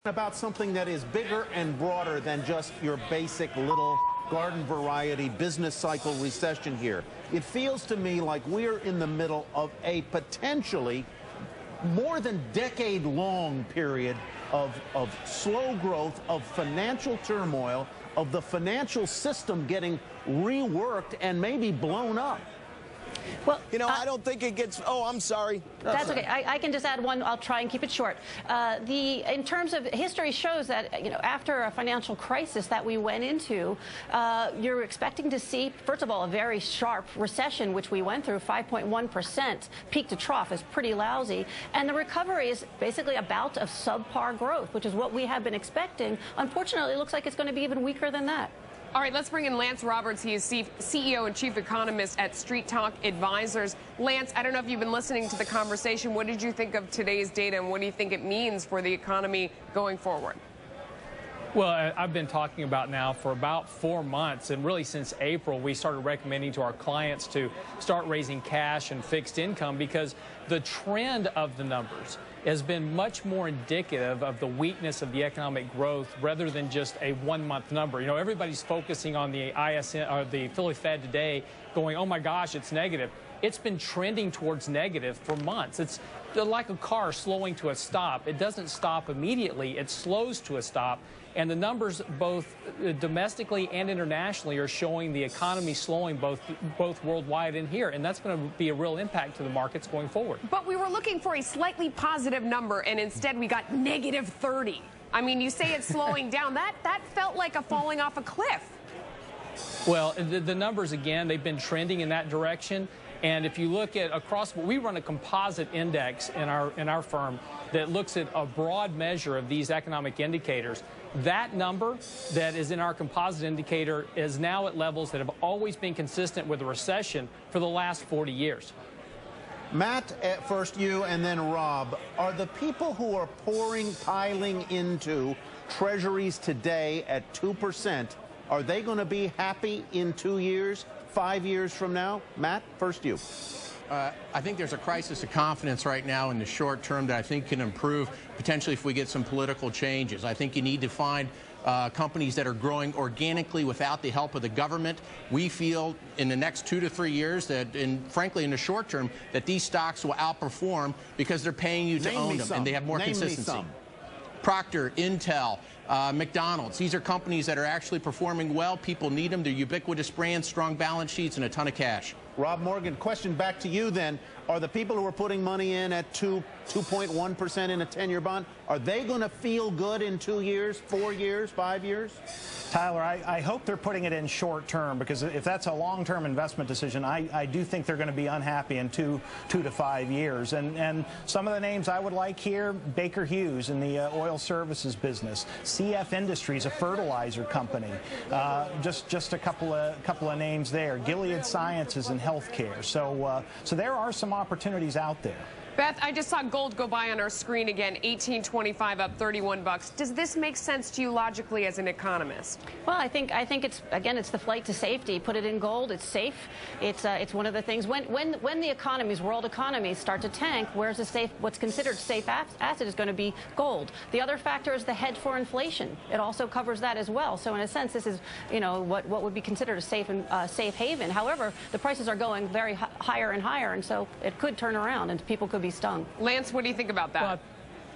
About something that is bigger and broader than just your basic little garden variety business cycle recession here. It feels to me like we're in the middle of a potentially more than decade-long period of slow growth, of financial turmoil, of the financial system getting reworked and maybe blown up. Well, you know, I don't think it gets. Oh, I'm sorry. That's okay. I can just add one. I'll try and keep it short. In terms of history shows that, you know, after a financial crisis that we went into, you're expecting to see, first of all, a very sharp recession, which we went through. 5.1% peak to trough is pretty lousy, and the recovery is basically a bout of subpar growth, which is what we have been expecting. Unfortunately, it looks like it's going to be even weaker than that. All right, let's bring in Lance Roberts. He is CEO and Chief Economist at Streettalk Advisors. Lance, I don't know if you've been listening to the conversation. What did you think of today's data, and what do you think it means for the economy going forward? Well, I've been talking about now for about 4 months, and really since April, we started recommending to our clients to start raising cash and fixed income because the trend of the numbers has been much more indicative of the weakness of the economic growth rather than just a 1-month number. You know, everybody's focusing on the ISM or the Philly Fed today going, oh my gosh, it's negative. It's been trending towards negative for months. It's like a car slowing to a stop. It doesn't stop immediately. It slows to a stop. And the numbers both domestically and internationally are showing the economy slowing both worldwide and here. And that's going to be a real impact to the markets going forward. But we were looking for a slightly positive number, and instead we got negative 30. I mean, you say it's slowing down. That felt like a falling off a cliff. Well, the numbers, again, they've been trending in that direction. And if you look at across, we run a composite index in our firm that looks at a broad measure of these economic indicators. That number that is in our composite indicator is now at levels that have always been consistent with a recession for the last 40 years. Matt, first you and then Rob, are the people who are piling into treasuries today at 2%, are they going to be happy in 2 years, 5 years from now? Matt, first you. I think there's a crisis of confidence right now in the short term that I think can improve potentially if we get some political changes. I think you need to find companies that are growing organically without the help of the government. We feel in the next 2 to 3 years that, frankly, in the short term, that these stocks will outperform because they're paying you to own them and they have more consistency. Procter, Intel, McDonald's. These are companies that are actually performing well. People need them. They're ubiquitous brands, strong balance sheets, and a ton of cash. Rob Morgan, question back to you then. Are the people who are putting money in at 2.1% in a 10-year bond, are they going to feel good in 2 years, 4 years, 5 years? Tyler, I hope they're putting it in short term, because if that's a long-term investment decision, I do think they're going to be unhappy in 2 to 5 years. And some of the names I would like here, Baker Hughes in the oil services business, CF Industries, a fertilizer company, just a couple of names there, Gilead Sciences in healthcare. So there are some opportunities out there. Beth, I just saw gold go by on our screen again, $18.25 up 31 bucks. Does this make sense to you logically as an economist? Well, I think it's it's the flight to safety. Put it in gold, it's safe. It's one of the things when the economies, world economies, start to tank, where's the safe, what's considered safe asset is going to be gold. The other factor is the hedge for inflation. It also covers that as well. So in a sense, this is, you know, what would be considered a safe haven. However, the prices are going very higher and higher, and so it could turn around and people could be stung. Lance, what do you think about that?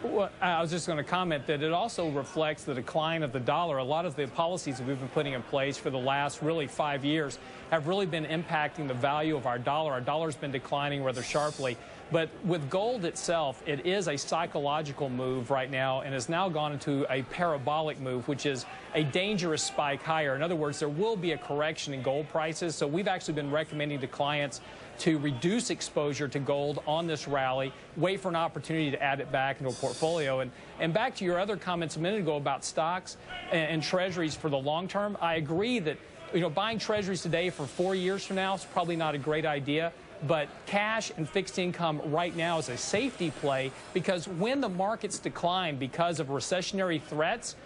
Well, I was just going to comment that it also reflects the decline of the dollar. A lot of the policies that we've been putting in place for the last really 5 years have really been impacting the value of our dollar. Our dollar's been declining rather sharply. But with gold itself, it is a psychological move right now and has now gone into a parabolic move, which is a dangerous spike higher. In other words, there will be a correction in gold prices. So we've actually been recommending to clients to reduce exposure to gold on this rally, wait for an opportunity to add it back into a portfolio. And back to your other comments a minute ago about stocks and treasuries for the long term, I agree that, you know, buying treasuries today for 4 years from now is probably not a great idea. But cash and fixed income right now is a safety play, because when the markets decline because of recessionary threats,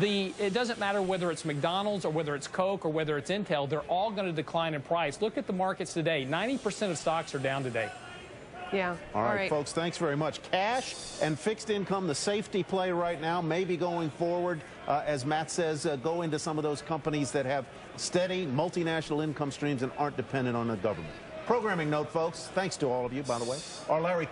it doesn't matter whether it's McDonald's or whether it's Coke or whether it's Intel, they're all going to decline in price. Look at the markets today. 90% of stocks are down today. Yeah. All right, folks, thanks very much. Cash and fixed income, the safety play right now, maybe going forward, as Matt says, go into some of those companies that have steady multinational income streams and aren't dependent on the government. Programming note, folks, thanks to all of you, by the way. Our Larry